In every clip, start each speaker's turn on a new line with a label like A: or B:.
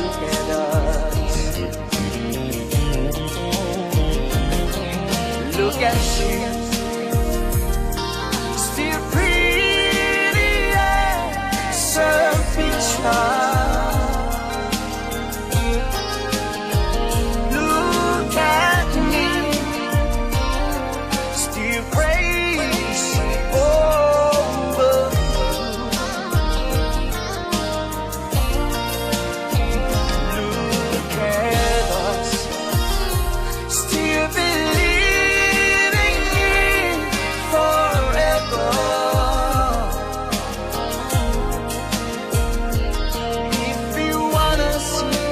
A: look at us. Look at you, still pretty as a picture. Look at me, still crazy over you. Look at us, still believing in forever. If you wanna see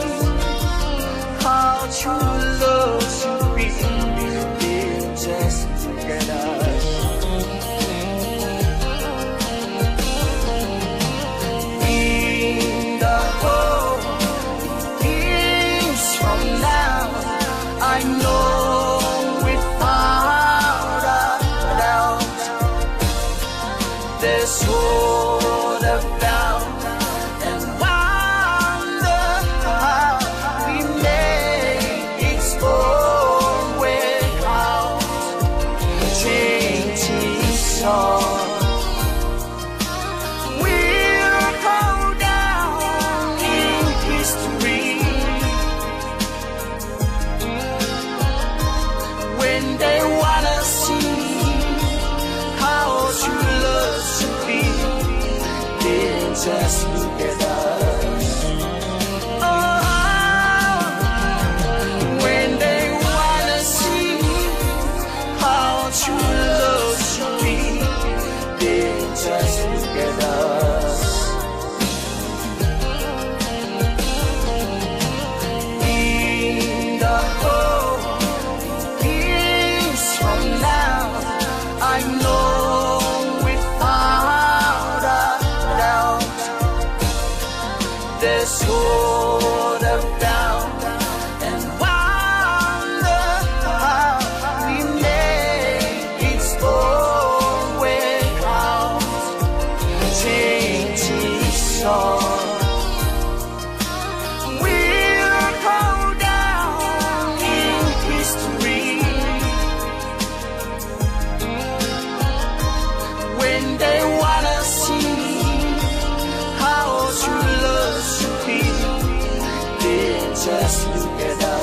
A: how true love should be, then just look at us. In the whole years from now, I know without a doubt this world about and wonder how we made its own way out. Changing song will go down in history when they wanna see how true love should be. Then just look at us. Oh, when they wanna see how true love should be, then just look at us. In the whole years from now, I know without a doubt this world about and wonder how we made its own way out. Changing song will go down in history when they wanna see how true love should be. Then just look at us.